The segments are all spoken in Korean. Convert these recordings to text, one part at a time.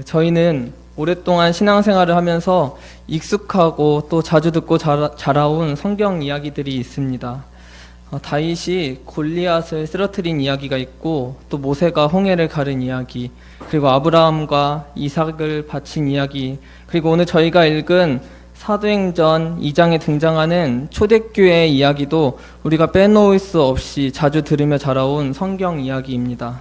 저희는 오랫동안 신앙생활을 하면서 익숙하고 또 자주 듣고 자라온 성경 이야기들이 있습니다. 다윗이 골리앗을 쓰러뜨린 이야기가 있고, 또 모세가 홍해를 가른 이야기, 그리고 아브라함과 이삭을 바친 이야기, 그리고 오늘 저희가 읽은 사도행전 2장에 등장하는 초대교회의 이야기도 우리가 빼놓을 수 없이 자주 들으며 자라온 성경 이야기입니다.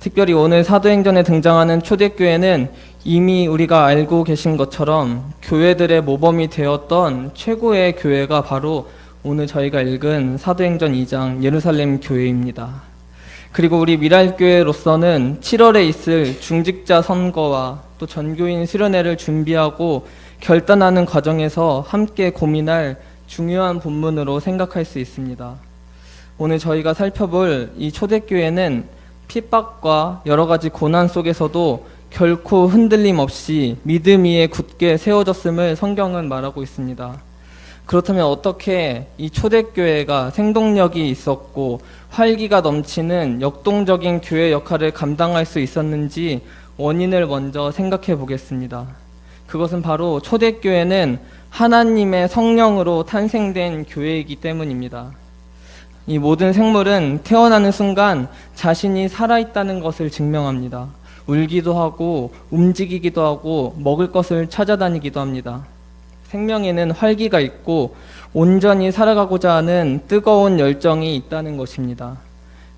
특별히 오늘 사도행전에 등장하는 초대교회는 이미 우리가 알고 계신 것처럼 교회들의 모범이 되었던 최고의 교회가 바로 오늘 저희가 읽은 사도행전 2장 예루살렘 교회입니다. 그리고 우리 미랄교회로서는 7월에 있을 중직자 선거와 또 전교인 수련회를 준비하고 결단하는 과정에서 함께 고민할 중요한 본문으로 생각할 수 있습니다. 오늘 저희가 살펴볼 이 초대교회는 핍박과 여러 가지 고난 속에서도 결코 흔들림 없이 믿음 위에 굳게 세워졌음을 성경은 말하고 있습니다. 그렇다면 어떻게 이 초대교회가 생동력이 있었고 활기가 넘치는 역동적인 교회 역할을 감당할 수 있었는지 원인을 먼저 생각해 보겠습니다. 그것은 바로 초대교회는 하나님의 성령으로 탄생된 교회이기 때문입니다. 이 모든 생물은 태어나는 순간 자신이 살아있다는 것을 증명합니다. 울기도 하고 움직이기도 하고 먹을 것을 찾아다니기도 합니다. 생명에는 활기가 있고 온전히 살아가고자 하는 뜨거운 열정이 있다는 것입니다.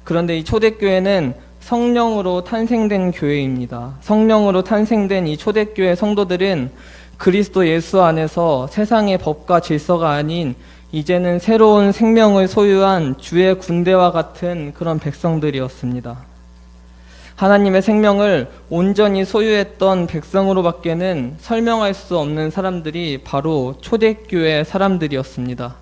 그런데 이 초대교회는 성령으로 탄생된 교회입니다. 성령으로 탄생된 이 초대교회 성도들은 그리스도 예수 안에서 세상의 법과 질서가 아닌 이제는 새로운 생명을 소유한 주의 군대와 같은 그런 백성들이었습니다. 하나님의 생명을 온전히 소유했던 백성으로밖에는 설명할 수 없는 사람들이 바로 초대교회 사람들이었습니다.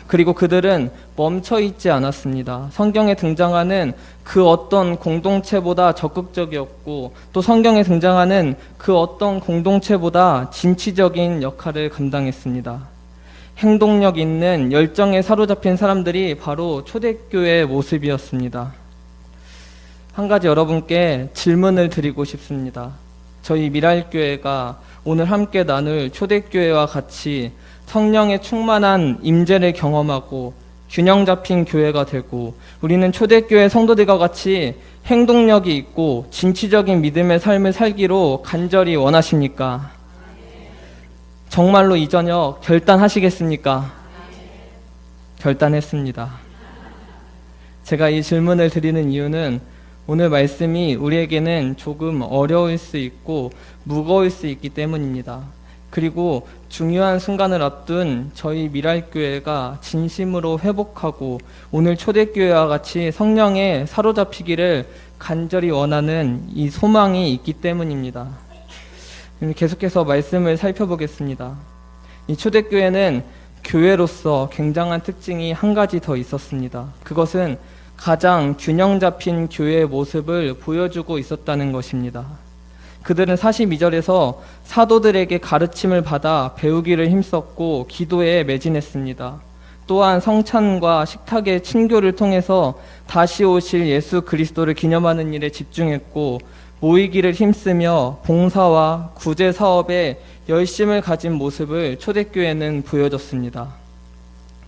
그리고 그들은 멈춰있지 않았습니다. 성경에 등장하는 그 어떤 공동체보다 적극적이었고, 또 성경에 등장하는 그 어떤 공동체보다 진취적인 역할을 감당했습니다. 행동력 있는 열정에 사로잡힌 사람들이 바로 초대교회의 모습이었습니다. 한 가지 여러분께 질문을 드리고 싶습니다. 저희 미랄교회가 오늘 함께 나눌 초대교회와 같이 성령의 충만한 임재를 경험하고 균형 잡힌 교회가 되고 우리는 초대교회 성도들과 같이 행동력이 있고 진취적인 믿음의 삶을 살기로 간절히 원하십니까? 정말로 이 저녁 결단하시겠습니까? 결단했습니다. 제가 이 질문을 드리는 이유는 오늘 말씀이 우리에게는 조금 어려울 수 있고 무거울 수 있기 때문입니다. 그리고 중요한 순간을 앞둔 저희 미랄교회가 진심으로 회복하고 오늘 초대교회와 같이 성령에 사로잡히기를 간절히 원하는 이 소망이 있기 때문입니다. 계속해서 말씀을 살펴보겠습니다. 이 초대교회는 교회로서 굉장한 특징이 한 가지 더 있었습니다. 그것은 가장 균형 잡힌 교회의 모습을 보여주고 있었다는 것입니다. 그들은 42절에서 사도들에게 가르침을 받아 배우기를 힘썼고 기도에 매진했습니다. 또한 성찬과 식탁의 친교를 통해서 다시 오실 예수 그리스도를 기념하는 일에 집중했고 모이기를 힘쓰며 봉사와 구제 사업에 열심을 가진 모습을 초대교회는 보여줬습니다.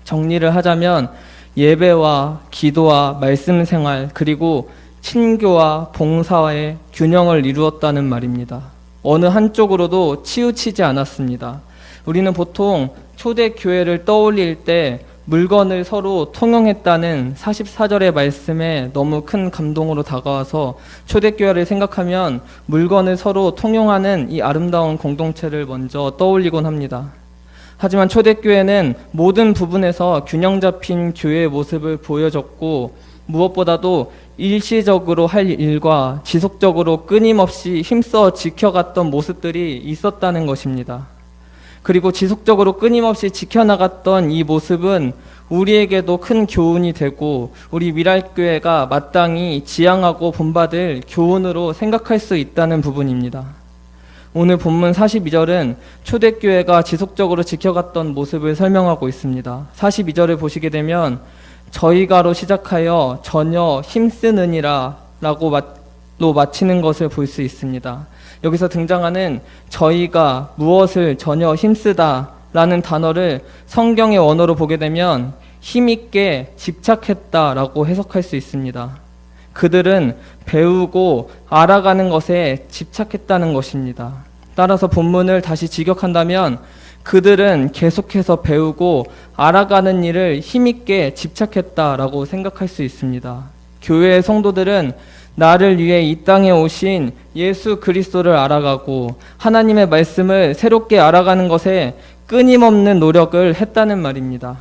정리를 하자면 예배와 기도와 말씀 생활 그리고 친교와 봉사의 균형을 이루었다는 말입니다. 어느 한쪽으로도 치우치지 않았습니다. 우리는 보통 초대교회를 떠올릴 때 물건을 서로 통용했다는 44절의 말씀에 너무 큰 감동으로 다가와서 초대교회를 생각하면 물건을 서로 통용하는 이 아름다운 공동체를 먼저 떠올리곤 합니다. 하지만 초대교회는 모든 부분에서 균형 잡힌 교회의 모습을 보여줬고 무엇보다도 일시적으로 할 일과 지속적으로 끊임없이 힘써 지켜갔던 모습들이 있었다는 것입니다. 그리고 지속적으로 끊임없이 지켜나갔던 이 모습은 우리에게도 큰 교훈이 되고 우리 미랄교회가 마땅히 지향하고 본받을 교훈으로 생각할 수 있다는 부분입니다. 오늘 본문 42절은 초대교회가 지속적으로 지켜갔던 모습을 설명하고 있습니다. 42절을 보시게 되면 저희가로 시작하여 전혀 힘쓰느니라 라고 마치는 것을 볼 수 있습니다. 여기서 등장하는 저희가 무엇을 전혀 힘쓰다 라는 단어를 성경의 원어로 보게 되면 힘있게 집착했다라고 해석할 수 있습니다. 그들은 배우고 알아가는 것에 집착했다는 것입니다. 따라서 본문을 다시 직역한다면 그들은 계속해서 배우고 알아가는 일을 힘있게 집착했다라고 생각할 수 있습니다. 교회의 성도들은 나를 위해 이 땅에 오신 예수 그리스도를 알아가고 하나님의 말씀을 새롭게 알아가는 것에 끊임없는 노력을 했다는 말입니다.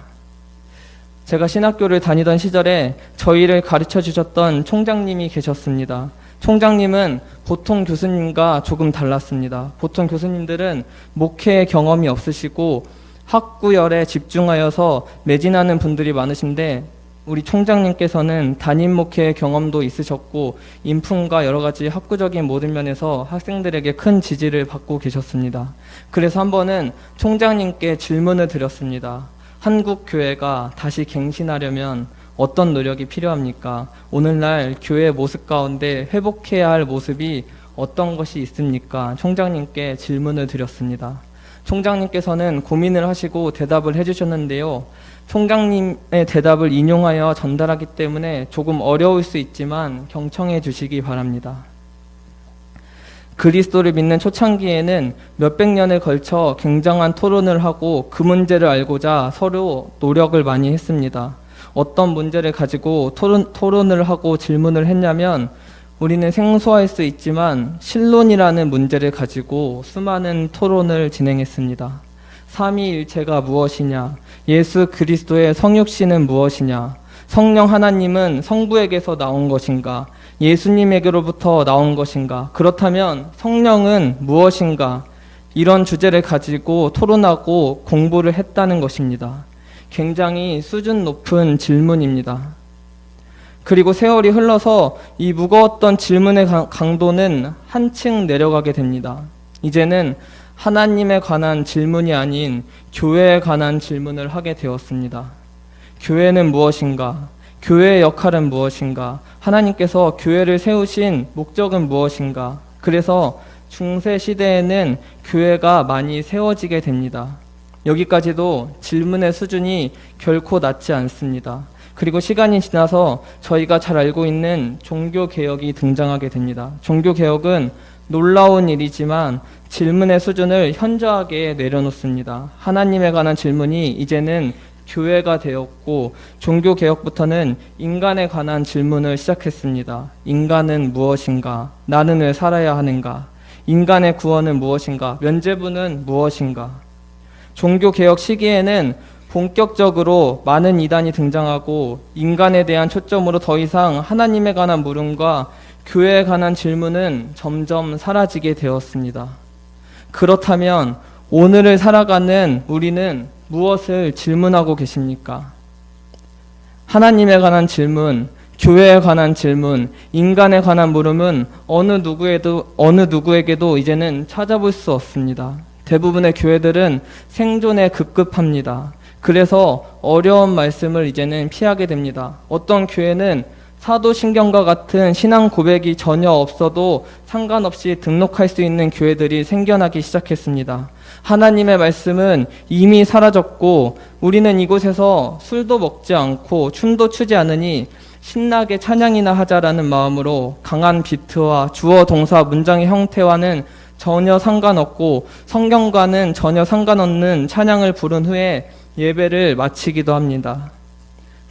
제가 신학교를 다니던 시절에 저희를 가르쳐 주셨던 총장님이 계셨습니다. 총장님은 보통 교수님과 조금 달랐습니다. 보통 교수님들은 목회 경험이 없으시고 학구열에 집중하여서 매진하는 분들이 많으신데 우리 총장님께서는 담임 목회 경험도 있으셨고 인품과 여러 가지 학구적인 모든 면에서 학생들에게 큰 지지를 받고 계셨습니다. 그래서 한 번은 총장님께 질문을 드렸습니다. 한국 교회가 다시 갱신하려면 어떤 노력이 필요합니까? 오늘날 교회 모습 가운데 회복해야 할 모습이 어떤 것이 있습니까? 총장님께 질문을 드렸습니다. 총장님께서는 고민을 하시고 대답을 해주셨는데요. 총장님의 대답을 인용하여 전달하기 때문에 조금 어려울 수 있지만 경청해 주시기 바랍니다. 그리스도를 믿는 초창기에는 몇백 년에 걸쳐 굉장한 토론을 하고 그 문제를 알고자 서로 노력을 많이 했습니다. 어떤 문제를 가지고 토론을 하고 질문을 했냐면 우리는 생소할 수 있지만 신론이라는 문제를 가지고 수많은 토론을 진행했습니다. 삼위일체가 무엇이냐? 예수 그리스도의 성육신은 무엇이냐? 성령 하나님은 성부에게서 나온 것인가? 예수님에게로부터 나온 것인가? 그렇다면 성령은 무엇인가? 이런 주제를 가지고 토론하고 공부를 했다는 것입니다. 굉장히 수준 높은 질문입니다. 그리고 세월이 흘러서 이 무거웠던 질문의 강도는 한층 내려가게 됩니다. 이제는 하나님에 관한 질문이 아닌 교회에 관한 질문을 하게 되었습니다. 교회는 무엇인가? 교회의 역할은 무엇인가? 하나님께서 교회를 세우신 목적은 무엇인가? 그래서 중세 시대에는 교회가 많이 세워지게 됩니다. 여기까지도 질문의 수준이 결코 낮지 않습니다. 그리고 시간이 지나서 저희가 잘 알고 있는 종교개혁이 등장하게 됩니다. 종교개혁은 놀라운 일이지만 질문의 수준을 현저하게 내려놓습니다. 하나님에 관한 질문이 이제는 교회가 되었고 종교개혁부터는 인간에 관한 질문을 시작했습니다. 인간은 무엇인가? 나는 왜 살아야 하는가? 인간의 구원은 무엇인가? 면죄부는 무엇인가? 종교개혁 시기에는 본격적으로 많은 이단이 등장하고 인간에 대한 초점으로 더 이상 하나님에 관한 물음과 교회에 관한 질문은 점점 사라지게 되었습니다. 그렇다면 오늘을 살아가는 우리는 무엇을 질문하고 계십니까? 하나님에 관한 질문, 교회에 관한 질문, 인간에 관한 물음은 어느 누구에게도 이제는 찾아볼 수 없습니다. 대부분의 교회들은 생존에 급급합니다. 그래서 어려운 말씀을 이제는 피하게 됩니다. 어떤 교회는 사도신경과 같은 신앙 고백이 전혀 없어도 상관없이 등록할 수 있는 교회들이 생겨나기 시작했습니다. 하나님의 말씀은 이미 사라졌고 우리는 이곳에서 술도 먹지 않고 춤도 추지 않으니 신나게 찬양이나 하자라는 마음으로 강한 비트와 주어 동사 문장의 형태와는 전혀 상관없고 성경과는 전혀 상관없는 찬양을 부른 후에 예배를 마치기도 합니다.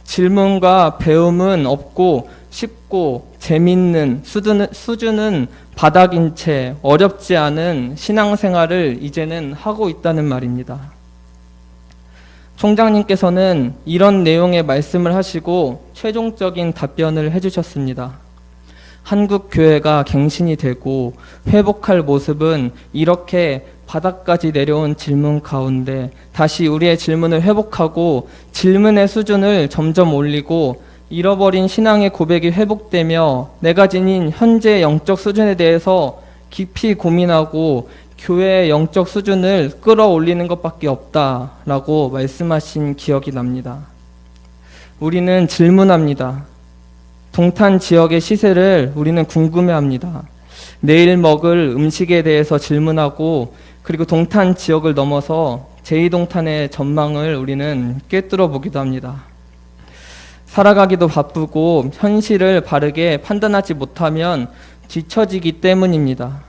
질문과 배움은 없고 쉽고 재밌는 수준은 바닥인 채 어렵지 않은 신앙생활을 이제는 하고 있다는 말입니다. 총장님께서는 이런 내용의 말씀을 하시고 최종적인 답변을 해주셨습니다. 한국 교회가 갱신이 되고 회복할 모습은 이렇게 바닥까지 내려온 질문 가운데 다시 우리의 질문을 회복하고 질문의 수준을 점점 올리고 잃어버린 신앙의 고백이 회복되며 내가 지닌 현재 영적 수준에 대해서 깊이 고민하고 교회의 영적 수준을 끌어올리는 것밖에 없다라고 말씀하신 기억이 납니다. 우리는 질문합니다. 동탄 지역의 시세를 우리는 궁금해합니다. 내일 먹을 음식에 대해서 질문하고 그리고 동탄 지역을 넘어서 제2동탄의 전망을 우리는 꿰뚫어 보기도 합니다. 살아가기도 바쁘고 현실을 바르게 판단하지 못하면 뒤처지기 때문입니다.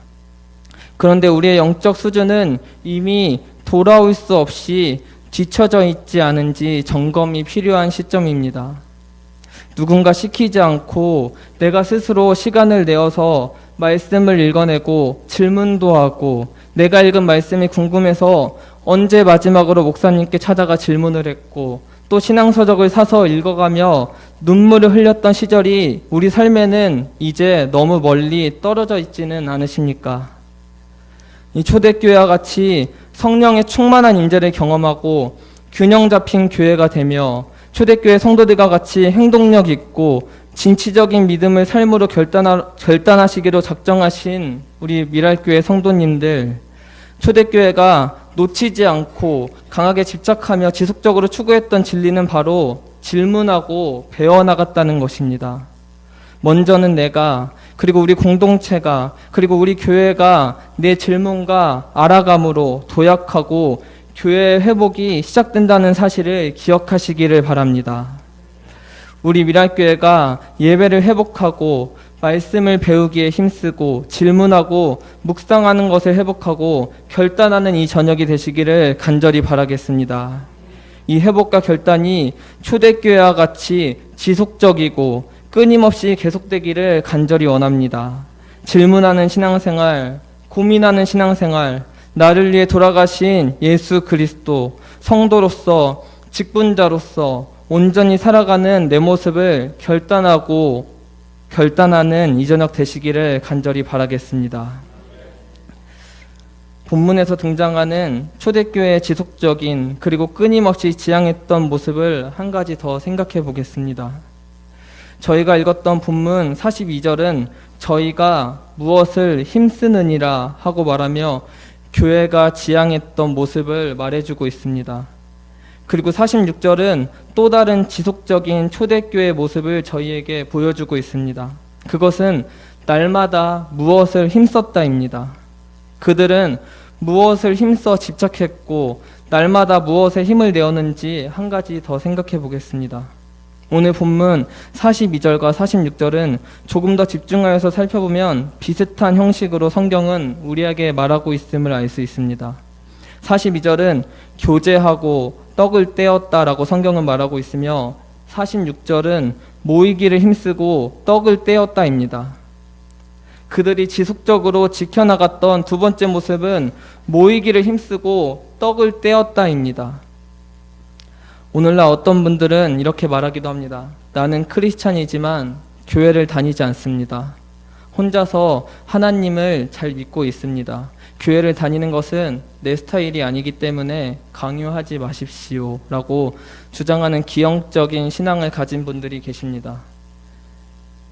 그런데 우리의 영적 수준은 이미 돌아올 수 없이 뒤처져 있지 않은지 점검이 필요한 시점입니다. 누군가 시키지 않고 내가 스스로 시간을 내어서 말씀을 읽어내고 질문도 하고 내가 읽은 말씀이 궁금해서 언제 마지막으로 목사님께 찾아가 질문을 했고 또 신앙서적을 사서 읽어가며 눈물을 흘렸던 시절이 우리 삶에는 이제 너무 멀리 떨어져 있지는 않으십니까? 이 초대교회와 같이 성령의 충만한 임재를 경험하고 균형 잡힌 교회가 되며 초대교회 성도들과 같이 행동력 있고 진취적인 믿음을 삶으로 결단하시기로 작정하신 우리 미랄교회 성도님들, 초대교회가 놓치지 않고 강하게 집착하며 지속적으로 추구했던 진리는 바로 질문하고 배워나갔다는 것입니다. 먼저는 내가, 그리고 우리 공동체가, 그리고 우리 교회가 내 질문과 알아감으로 도약하고 교회 회복이 시작된다는 사실을 기억하시기를 바랍니다. 우리 미랄교회가 예배를 회복하고 말씀을 배우기에 힘쓰고 질문하고 묵상하는 것을 회복하고 결단하는 이 저녁이 되시기를 간절히 바라겠습니다. 이 회복과 결단이 초대교회와 같이 지속적이고 끊임없이 계속되기를 간절히 원합니다. 질문하는 신앙생활, 고민하는 신앙생활, 나를 위해 돌아가신 예수 그리스도, 성도로서, 직분자로서 온전히 살아가는 내 모습을 결단하는 이 저녁 되시기를 간절히 바라겠습니다. 본문에서 등장하는 초대교회의 지속적인 그리고 끊임없이 지향했던 모습을 한 가지 더 생각해 보겠습니다. 저희가 읽었던 본문 42절은 저희가 무엇을 힘쓰느니라 하고 말하며 교회가 지향했던 모습을 말해주고 있습니다. 그리고 46절은 또 다른 지속적인 초대교회의 모습을 저희에게 보여주고 있습니다. 그것은 날마다 무엇을 힘썼다입니다. 그들은 무엇을 힘써 집착했고 날마다 무엇에 힘을 내었는지 한 가지 더 생각해 보겠습니다. 오늘 본문 42절과 46절은 조금 더 집중하여서 살펴보면 비슷한 형식으로 성경은 우리에게 말하고 있음을 알 수 있습니다. 42절은 교제하고 떡을 떼었다라고 성경은 말하고 있으며 46절은 모이기를 힘쓰고 떡을 떼었다입니다. 그들이 지속적으로 지켜나갔던 두 번째 모습은 모이기를 힘쓰고 떡을 떼었다입니다. 오늘날 어떤 분들은 이렇게 말하기도 합니다. 나는 크리스찬이지만 교회를 다니지 않습니다. 혼자서 하나님을 잘 믿고 있습니다. 교회를 다니는 것은 내 스타일이 아니기 때문에 강요하지 마십시오 라고 주장하는 기형적인 신앙을 가진 분들이 계십니다.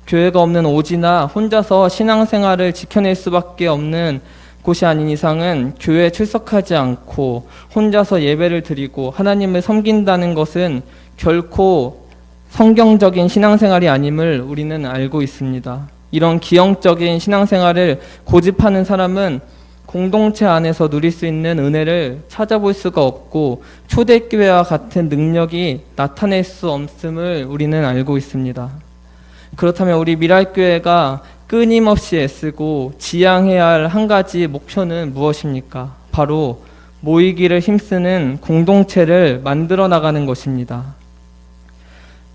교회가 없는 오지나 혼자서 신앙생활을 지켜낼 수밖에 없는 곳이 아닌 이상은 교회에 출석하지 않고 혼자서 예배를 드리고 하나님을 섬긴다는 것은 결코 성경적인 신앙생활이 아님을 우리는 알고 있습니다. 이런 기형적인 신앙생활을 고집하는 사람은 공동체 안에서 누릴 수 있는 은혜를 찾아볼 수가 없고 초대교회와 같은 능력이 나타낼 수 없음을 우리는 알고 있습니다. 그렇다면 우리 미랄교회가 끊임없이 애쓰고 지향해야 할 한 가지 목표는 무엇입니까? 바로 모이기를 힘쓰는 공동체를 만들어 나가는 것입니다.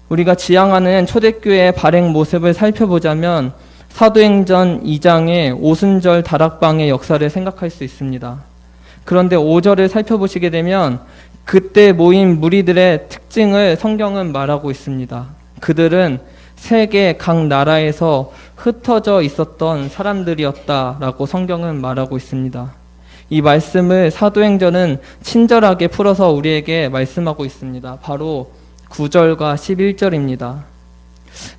우리가 지향하는 초대교회의 발행 모습을 살펴보자면 사도행전 2장의 오순절 다락방의 역사를 생각할 수 있습니다. 그런데 5절을 살펴보시게 되면 그때 모인 무리들의 특징을 성경은 말하고 있습니다. 그들은 세계 각 나라에서 흩어져 있었던 사람들이었다라고 성경은 말하고 있습니다. 이 말씀을 사도행전은 친절하게 풀어서 우리에게 말씀하고 있습니다. 바로 9절과 11절입니다.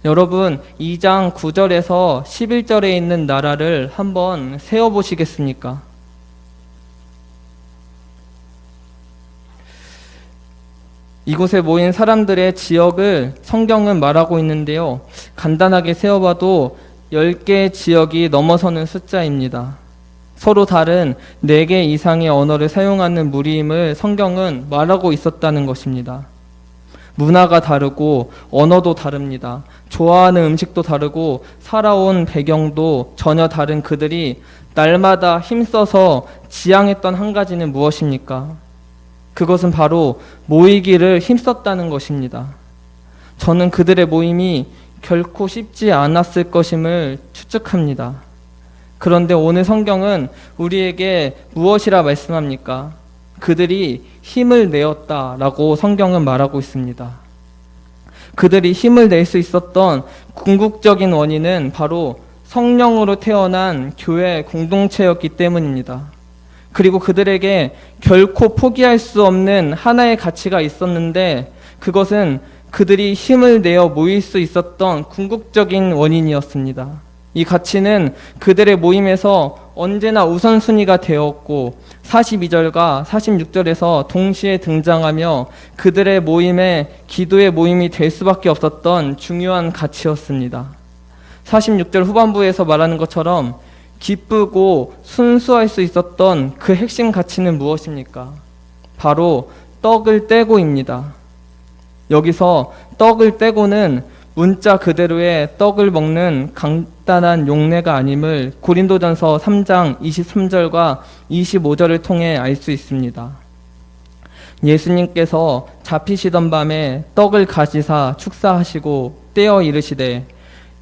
여러분, 2장 9절에서 11절에 있는 나라를 한번 세어보시겠습니까? 이곳에 모인 사람들의 지역을 성경은 말하고 있는데요. 간단하게 세어봐도 10개의 지역이 넘어서는 숫자입니다. 서로 다른 4개 이상의 언어를 사용하는 무리임을 성경은 말하고 있었다는 것입니다. 문화가 다르고 언어도 다릅니다. 좋아하는 음식도 다르고 살아온 배경도 전혀 다른 그들이 날마다 힘써서 지향했던 한 가지는 무엇입니까? 그것은 바로 모이기를 힘썼다는 것입니다. 저는 그들의 모임이 결코 쉽지 않았을 것임을 추측합니다. 그런데 오늘 성경은 우리에게 무엇이라 말씀합니까? 그들이 힘을 내었다라고 성경은 말하고 있습니다. 그들이 힘을 낼 수 있었던 궁극적인 원인은 바로 성령으로 태어난 교회 공동체였기 때문입니다. 그리고 그들에게 결코 포기할 수 없는 하나의 가치가 있었는데 그것은 그들이 힘을 내어 모일 수 있었던 궁극적인 원인이었습니다. 이 가치는 그들의 모임에서 언제나 우선순위가 되었고 42절과 46절에서 동시에 등장하며 그들의 모임에 기도의 모임이 될 수밖에 없었던 중요한 가치였습니다. 46절 후반부에서 말하는 것처럼 기쁘고 순수할 수 있었던 그 핵심 가치는 무엇입니까? 바로 떡을 떼고입니다. 여기서 떡을 떼고는 문자 그대로의 떡을 먹는 간단한 용례가 아님을 고린도전서 3장 23절과 25절을 통해 알 수 있습니다. 예수님께서 잡히시던 밤에 떡을 가지사 축사하시고 떼어 이르시되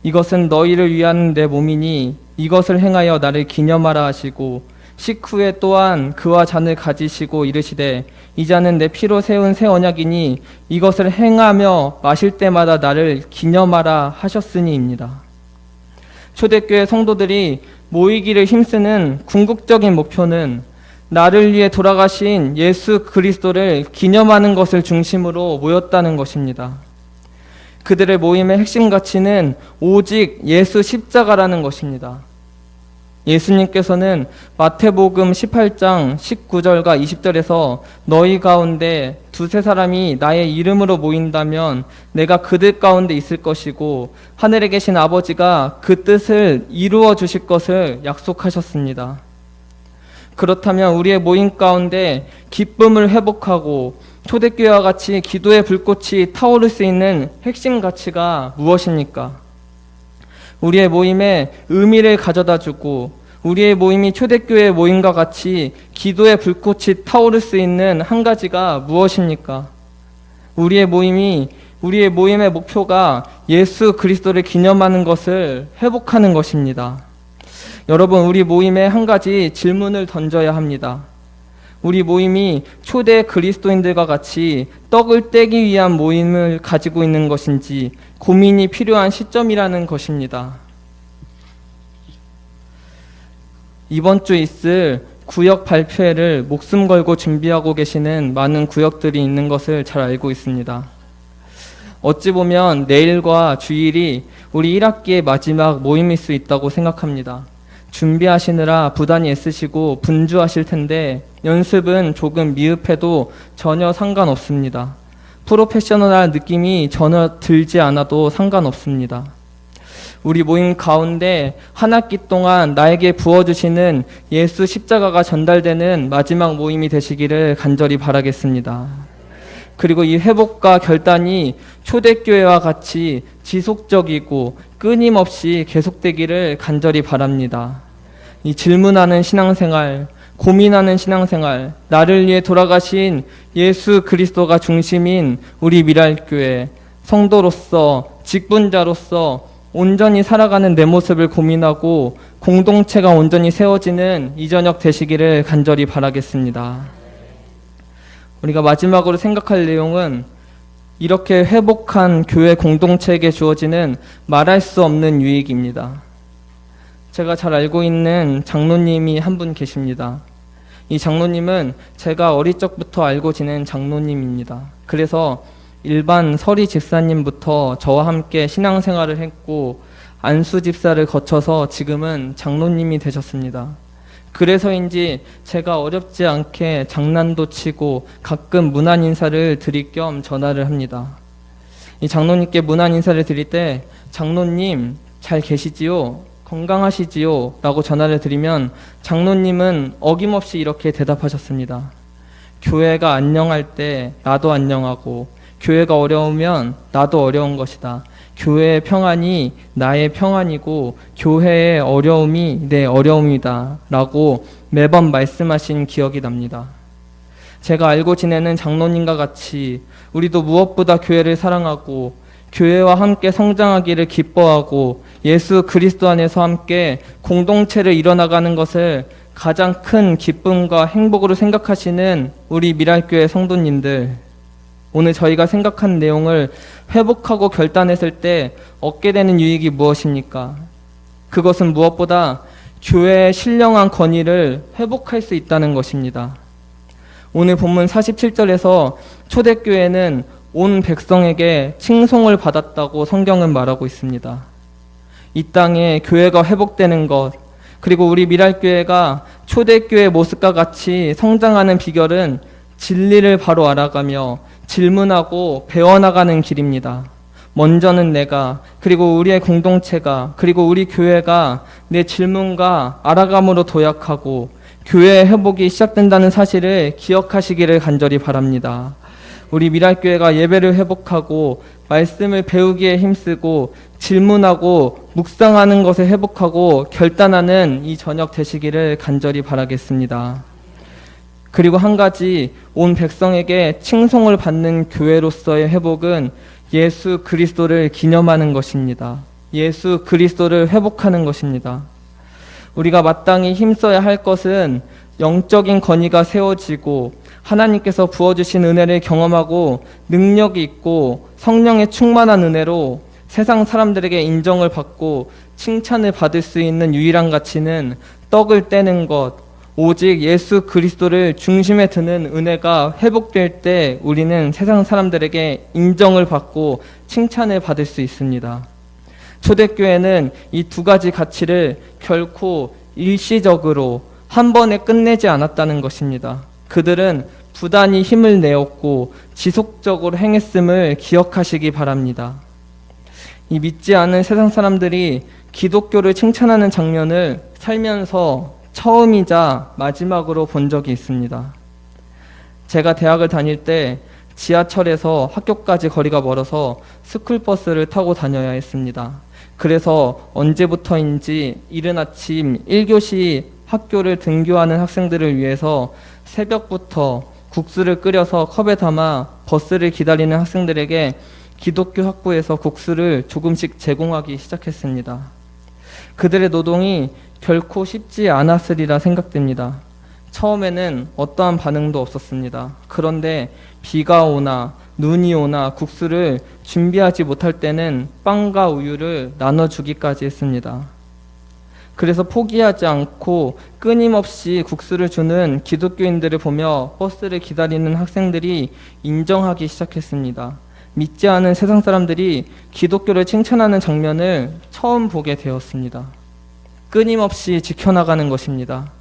이것은 너희를 위한 내 몸이니 이것을 행하여 나를 기념하라 하시고 식후에 또한 그와 잔을 가지시고 이르시되 이 잔은 내 피로 세운 새 언약이니 이것을 행하며 마실 때마다 나를 기념하라 하셨으니입니다. 초대교회 성도들이 모이기를 힘쓰는 궁극적인 목표는 나를 위해 돌아가신 예수 그리스도를 기념하는 것을 중심으로 모였다는 것입니다. 그들의 모임의 핵심 가치는 오직 예수 십자가라는 것입니다. 예수님께서는 마태복음 18장 19절과 20절에서 너희 가운데 2-3사람이 나의 이름으로 모인다면 내가 그들 가운데 있을 것이고 하늘에 계신 아버지가 그 뜻을 이루어 주실 것을 약속하셨습니다. 그렇다면 우리의 모임 가운데 기쁨을 회복하고 초대교회와 같이 기도의 불꽃이 타오를 수 있는 핵심 가치가 무엇입니까? 우리의 모임에 의미를 가져다 주고 우리의 모임이 초대교회 모임과 같이 기도의 불꽃이 타오를 수 있는 한 가지가 무엇입니까? 우리의 모임의 목표가 예수 그리스도를 기념하는 것을 회복하는 것입니다. 여러분, 우리 모임에 한 가지 질문을 던져야 합니다. 우리 모임이 초대 그리스도인들과 같이 떡을 떼기 위한 모임을 가지고 있는 것인지 고민이 필요한 시점이라는 것입니다. 이번 주 있을 구역 발표회를 목숨 걸고 준비하고 계시는 많은 구역들이 있는 것을 잘 알고 있습니다. 어찌 보면 내일과 주일이 우리 1학기의 마지막 모임일 수 있다고 생각합니다. 준비하시느라 부단히 애쓰시고 분주하실 텐데 연습은 조금 미흡해도 전혀 상관없습니다. 프로페셔널한 느낌이 전혀 들지 않아도 상관없습니다. 우리 모임 가운데 한 학기 동안 나에게 부어주시는 예수 십자가가 전달되는 마지막 모임이 되시기를 간절히 바라겠습니다. 그리고 이 회복과 결단이 초대교회와 같이 지속적이고 끊임없이 계속되기를 간절히 바랍니다. 이 질문하는 신앙생활, 고민하는 신앙생활, 나를 위해 돌아가신 예수 그리스도가 중심인 우리 미랄교회 성도로서 직분자로서 온전히 살아가는 내 모습을 고민하고 공동체가 온전히 세워지는 이 저녁 되시기를 간절히 바라겠습니다. 우리가 마지막으로 생각할 내용은 이렇게 회복한 교회 공동체에게 주어지는 말할 수 없는 유익입니다. 제가 잘 알고 있는 장로님이 한 분 계십니다. 이 장로님은 제가 어릴 적부터 알고 지낸 장로님입니다. 그래서 일반 서리 집사님부터 저와 함께 신앙생활을 했고 안수 집사를 거쳐서 지금은 장로님이 되셨습니다. 그래서인지 제가 어렵지 않게 장난도 치고 가끔 문안 인사를 드릴 겸 전화를 합니다. 이 장로님께 문안 인사를 드릴 때 장로님 잘 계시지요? 건강하시지요? 라고 전화를 드리면 장로님은 어김없이 이렇게 대답하셨습니다. 교회가 안녕할 때 나도 안녕하고 교회가 어려우면 나도 어려운 것이다. 교회의 평안이 나의 평안이고 교회의 어려움이 내 어려움이다. 라고 매번 말씀하신 기억이 납니다. 제가 알고 지내는 장로님과 같이 우리도 무엇보다 교회를 사랑하고 교회와 함께 성장하기를 기뻐하고 예수 그리스도 안에서 함께 공동체를 이뤄나가는 것을 가장 큰 기쁨과 행복으로 생각하시는 우리 미랄교회 성도님들, 오늘 저희가 생각한 내용을 회복하고 결단했을 때 얻게 되는 유익이 무엇입니까? 그것은 무엇보다 교회의 신령한 권위를 회복할 수 있다는 것입니다. 오늘 본문 47절에서 초대교회는 온 백성에게 칭송을 받았다고 성경은 말하고 있습니다. 이 땅에 교회가 회복되는 것, 그리고 우리 미랄교회가 초대교회 모습과 같이 성장하는 비결은 진리를 바로 알아가며 질문하고 배워나가는 길입니다. 먼저는 내가, 그리고 우리의 공동체가, 그리고 우리 교회가 내 질문과 알아감으로 도약하고 교회의 회복이 시작된다는 사실을 기억하시기를 간절히 바랍니다. 우리 미랄교회가 예배를 회복하고 말씀을 배우기에 힘쓰고 질문하고 묵상하는 것을 회복하고 결단하는 이 저녁 되시기를 간절히 바라겠습니다. 그리고 한 가지, 온 백성에게 칭송을 받는 교회로서의 회복은 예수 그리스도를 기념하는 것입니다. 예수 그리스도를 회복하는 것입니다. 우리가 마땅히 힘써야 할 것은 영적인 권위가 세워지고 하나님께서 부어주신 은혜를 경험하고 능력이 있고 성령의 충만한 은혜로 세상 사람들에게 인정을 받고 칭찬을 받을 수 있는 유일한 가치는 떡을 떼는 것, 오직 예수 그리스도를 중심에 두는 은혜가 회복될 때 우리는 세상 사람들에게 인정을 받고 칭찬을 받을 수 있습니다. 초대교회는 이 두 가지 가치를 결코 일시적으로 한 번에 끝내지 않았다는 것입니다. 그들은 부단히 힘을 내었고 지속적으로 행했음을 기억하시기 바랍니다. 이 믿지 않은 세상 사람들이 기독교를 칭찬하는 장면을 살면서 처음이자 마지막으로 본 적이 있습니다. 제가 대학을 다닐 때 지하철에서 학교까지 거리가 멀어서 스쿨버스를 타고 다녀야 했습니다. 그래서 언제부터인지 이른 아침 1교시 학교를 등교하는 학생들을 위해서 새벽부터 국수를 끓여서 컵에 담아 버스를 기다리는 학생들에게 기독교 학부에서 국수를 조금씩 제공하기 시작했습니다. 그들의 노동이 결코 쉽지 않았으리라 생각됩니다. 처음에는 어떠한 반응도 없었습니다. 그런데 비가 오나 눈이 오나 국수를 준비하지 못할 때는 빵과 우유를 나눠주기까지 했습니다. 그래서 포기하지 않고 끊임없이 국수를 주는 기독교인들을 보며 버스를 기다리는 학생들이 인정하기 시작했습니다. 믿지 않은 세상 사람들이 기독교를 칭찬하는 장면을 처음 보게 되었습니다. 끊임없이 지켜나가는 것입니다.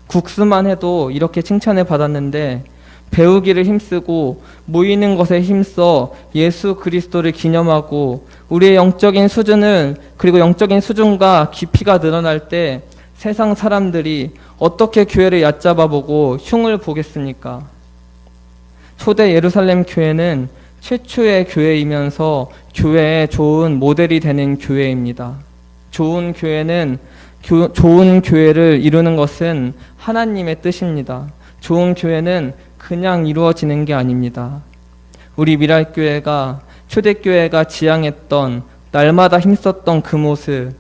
국수만 해도 이렇게 칭찬을 받았는데 배우기를 힘쓰고 모이는 것에 힘써 예수 그리스도를 기념하고 우리의 영적인 수준을 그리고 영적인 수준과 깊이가 늘어날 때 세상 사람들이 어떻게 교회를 얕잡아 보고 흉을 보겠습니까? 초대 예루살렘 교회는 최초의 교회이면서 교회의 좋은 모델이 되는 교회입니다. 좋은 교회는 좋은 교회를 이루는 것은 하나님의 뜻입니다. 좋은 교회는 그냥 이루어지는 게 아닙니다. 우리 미랄교회가 초대교회가 지향했던 날마다 힘썼던 그 모습,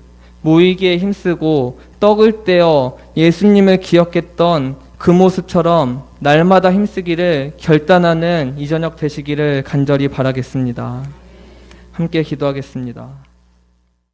모이기에 힘쓰고 떡을 떼어 예수님을 기억했던 그 모습처럼 날마다 힘쓰기를 결단하는 이 저녁 되시기를 간절히 바라겠습니다. 함께 기도하겠습니다.